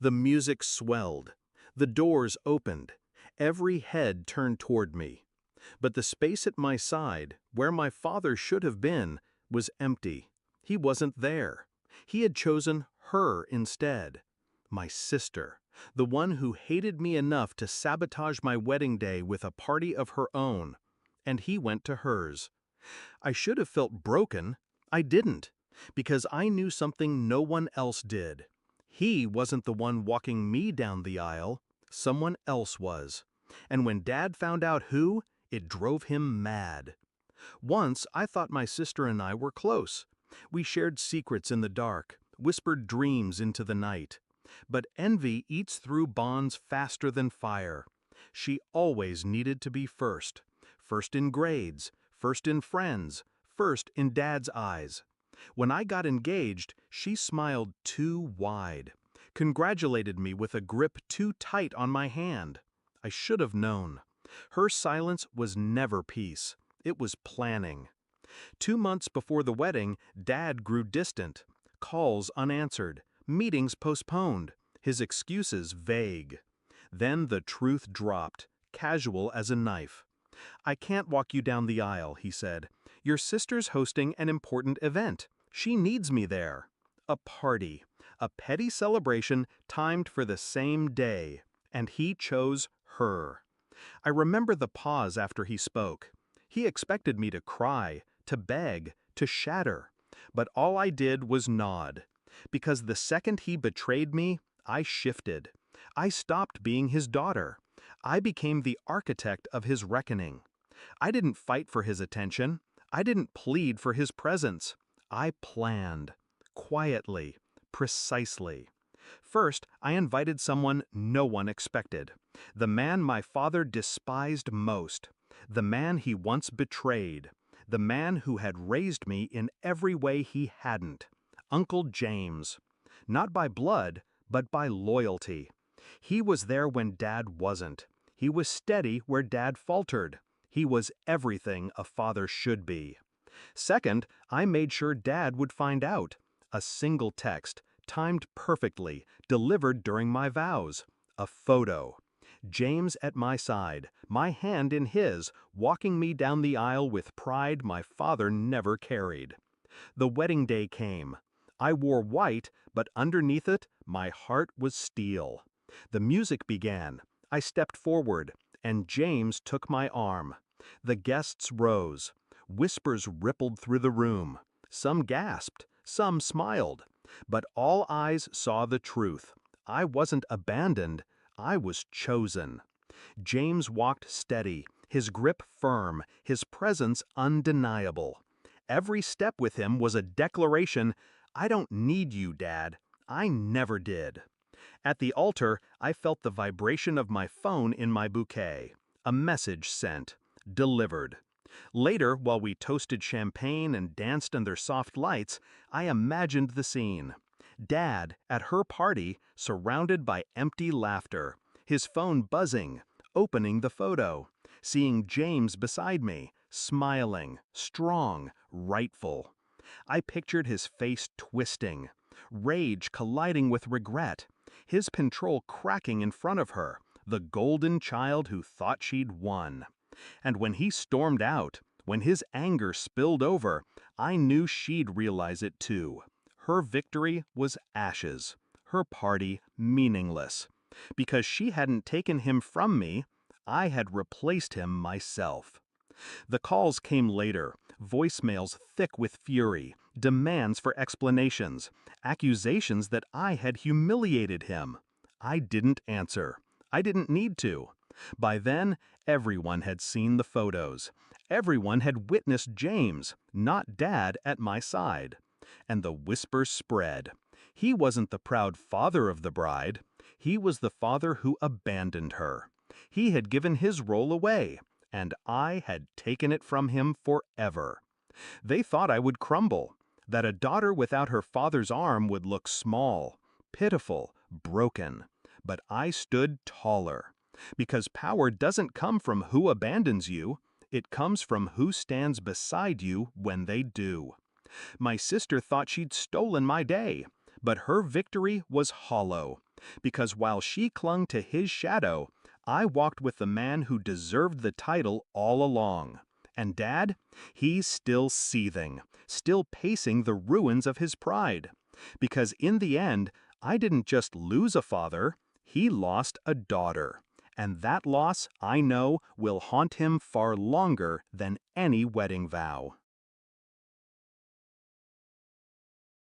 The music swelled. The doors opened. Every head turned toward me. But the space at my side, where my father should have been, was empty. He wasn't there. He had chosen her instead. My sister, the one who hated me enough to sabotage my wedding day with a party of her own. And he went to hers. I should have felt broken. I didn't, because I knew something no one else did. He wasn't the one walking me down the aisle. Someone else was. And when Dad found out who, it drove him mad. Once I thought my sister and I were close. We shared secrets in the dark, whispered dreams into the night. But envy eats through bonds faster than fire. She always needed to be first. First in grades, first in friends, first in Dad's eyes. When I got engaged, she smiled too wide, congratulated me with a grip too tight on my hand. I should have known. Her silence was never peace. It was planning. 2 months before the wedding, Dad grew distant. Calls unanswered, meetings postponed, his excuses vague. Then the truth dropped, casual as a knife. "I can't walk you down the aisle," he said. "Your sister's hosting an important event. She needs me there." A party, a petty celebration timed for the same day, and he chose her. I remember the pause after he spoke. He expected me to cry, to beg, to shatter, but all I did was nod. Because the second he betrayed me, I shifted. I stopped being his daughter. I became the architect of his reckoning. I didn't fight for his attention. I didn't plead for his presence. I planned. Quietly. Precisely. First, I invited someone no one expected. The man my father despised most. The man he once betrayed. The man who had raised me in every way he hadn't. Uncle James. Not by blood, but by loyalty. He was there when Dad wasn't. He was steady where Dad faltered. He was everything a father should be. Second, I made sure Dad would find out. A single text, timed perfectly, delivered during my vows. A photo. James at my side, my hand in his, walking me down the aisle with pride my father never carried. The wedding day came. I wore white, but underneath it, my heart was steel. The music began. I stepped forward, and James took my arm. The guests rose. Whispers rippled through the room. Some gasped, some smiled. But all eyes saw the truth. I wasn't abandoned. I was chosen. James walked steady, his grip firm, his presence undeniable. Every step with him was a declaration, "I don't need you, Dad. I never did." At the altar, I felt the vibration of my phone in my bouquet. A message sent. Delivered. Later, while we toasted champagne and danced under soft lights, I imagined the scene. Dad, at her party, surrounded by empty laughter, his phone buzzing, opening the photo, seeing James beside me, smiling, strong, rightful. I pictured his face twisting, rage colliding with regret, his control cracking in front of her, the golden child who thought she'd won. And when he stormed out, when his anger spilled over, I knew she'd realize it too. Her victory was ashes, her party meaningless. Because she hadn't taken him from me, I had replaced him myself. The calls came later, voicemails thick with fury, demands for explanations, accusations that I had humiliated him. I didn't answer. I didn't need to. By then, everyone had seen the photos. Everyone had witnessed James, not Dad, at my side. And the whispers spread. He wasn't the proud father of the bride. He was the father who abandoned her. He had given his role away, and I had taken it from him forever. They thought I would crumble, that a daughter without her father's arm would look small, pitiful, broken. But I stood taller. Because power doesn't come from who abandons you, it comes from who stands beside you when they do. My sister thought she'd stolen my day, but her victory was hollow. because while she clung to his shadow, I walked with the man who deserved the title all along. And Dad, he's still seething, still pacing the ruins of his pride. Because in the end, I didn't just lose a father, he lost a daughter. And that loss, I know, will haunt him far longer than any wedding vow.